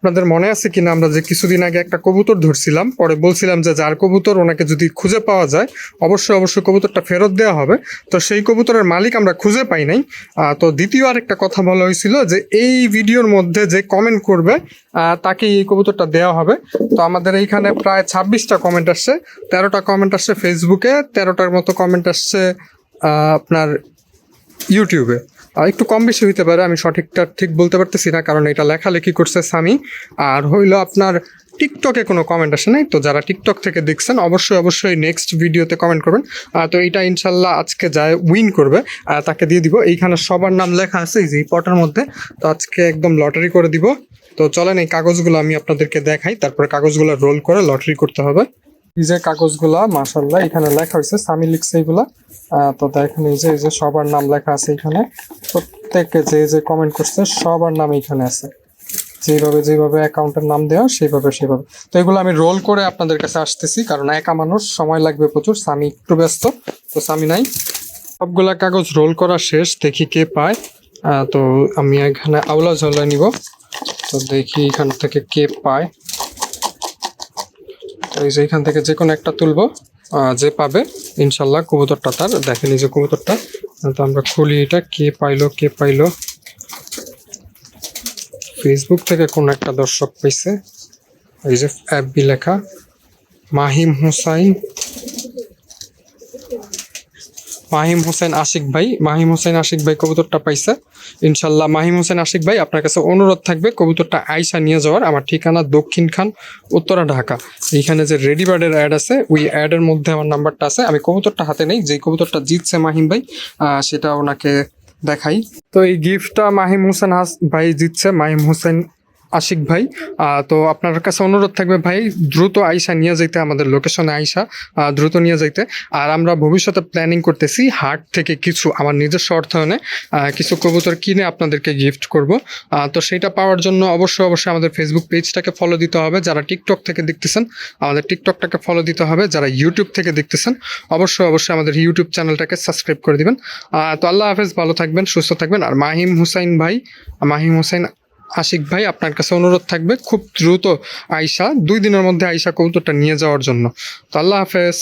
আপনাদের মনে আছে কিনা আমরা যে কিছুদিন আগে একটা কবুতর ধরছিলাম, পরে বলছিলাম যে যার কবুতর ওনাকে যদি খুঁজে পাওয়া যায় অবশ্যই কবুতরটা ফেরত দেওয়া হবে। তো সেই কবুতরের মালিক আমরা খুঁজে পাই নাই। তো দ্বিতীয় আরেকটা কথা বলা হয়েছিল যে এই ভিডিওর মধ্যে যে কমেন্ট করবে তাকে এই কবুতরটা দেওয়া হবে। তো আমাদের এইখানে প্রায় 26টা কমেন্ট আসছে, 13টা কমেন্ট আসছে ফেসবুকে, 13টার মতো কমেন্ট আসছে আপনার ইউটিউবে। একটু কম বেশি হইতে পারে, আমি সঠিকটা ঠিক বলতে পারতেছি না, কারণ এটা লেখালেখি করছে সামি। আর হইলো আপনার টিকটকে কোনো কমেন্ট আসে নাই। তো যারা টিকটক থেকে দেখছেন অবশ্যই নেক্সট ভিডিওতে কমেন্ট করবেন। তো এইটা ইনশাল্লাহ আজকে যায় উইন করবে, তাকে দিয়ে দিব। এইখানে সবার নাম লেখা আছে এই যে পটার মধ্যে। তো আজকে একদম লটারি করে দিব। তো চলেন এই কাগজগুলো আমি আপনাদেরকে দেখাই, তারপরে কাগজগুলো রোল করে লটারি করতে হবে। এই যে কাগজগুলা মাশাআল্লাহ এখানে লেখা হয়েছে, সামি লিখছে এইগুলা। তো দেখেন এই যে সবার নাম লেখা আছে এখানে, প্রত্যেকে যে কমেন্ট করছে সবার নাম এখানে আছে, যেভাবে অ্যাকাউন্টের নাম দেওয়া সেইভাবে। তো এগুলো আমি রোল করে আপনাদের কাছে আসতেছি, কারণ একা মানুষ সময় লাগবে প্রচুর। সামি একটু ব্যস্ত, তো সামি নাই। সবগুলা কাগজ রোল করা শেষ, দেখি কে পায়। তো আমি এখানে আওলা ঝোলা নিব, তো দেখি এখান থেকে কে পায়। এই যে এখান থেকে যে কোনো একটা তুলবো, যে পাবে ইনশাল্লাহ কবুতরটা তার। দেখেন এই যে কবুতরটা। তো আমরা খুলি এটা, কে পাইলো। ফেসবুক থেকে কোন একটা দর্শক পাইছে, এই যে FB লেখা মাহিম হোসেন আশিক ভাই কবুতরটা পাইছে ইনশাল্লাহ। মাহিম হোসেন আশিক ভাই, আপনার কাছে অনুরোধ থাকবে কবুতরটা আইসা নিয়ে যাওয়ার। আমার ঠিকানা দক্ষিণ খান, উত্তরা, ঢাকা। এইখানে যে রেডি বার্ডের অ্যাড আছে, ওই অ্যাডের মধ্যে আমার নাম্বারটা আছে। আমি কবুতরটা হাতে নেই, যে কবুতরটা জিতছে মাহিম ভাই সেটা ওনাকে দেখাই। তো এই গিফটটা মাহিম হোসেন ভাই জিতছে, মাহিম হোসেন আশিক ভাই। তো আপনার কাছে অনুরোধ থাকবে ভাই দ্রুত আইসা নিয়ে যাইতে, আমাদের লোকেশনে আইসা দ্রুত নিয়ে যাইতে। আর আমরা ভবিষ্যতে প্ল্যানিং করতেছি হাট থেকে কিছু আমার নিজস্ব অর্থায়নে কিছু কবুতর কিনে আপনাদেরকে গিফট করব। তো সেটা পাওয়ার জন্য অবশ্যই আমাদের ফেসবুক পেজটাকে ফলো দিতে হবে। যারা টিকটক থেকে দেখতেছেন আমাদের টিকটকটাকে ফলো দিতে হবে। যারা ইউটিউব থেকে দেখতেছেন অবশ্যই আমাদের ইউটিউব চ্যানেলটাকে সাবস্ক্রাইব করে দিবেন। তো আল্লাহ হাফেজ, ভালো থাকবেন, সুস্থ থাকবেন। আর মাহিম হোসেন আশিক ভাই, আপনার কাছে অনুরোধ থাকবে খুব দ্রুত আইসা 2 দিনের মধ্যে আইসা কবুতরটা নিয়ে যাওয়ার জন্য। তো আল্লাহ হাফেজ।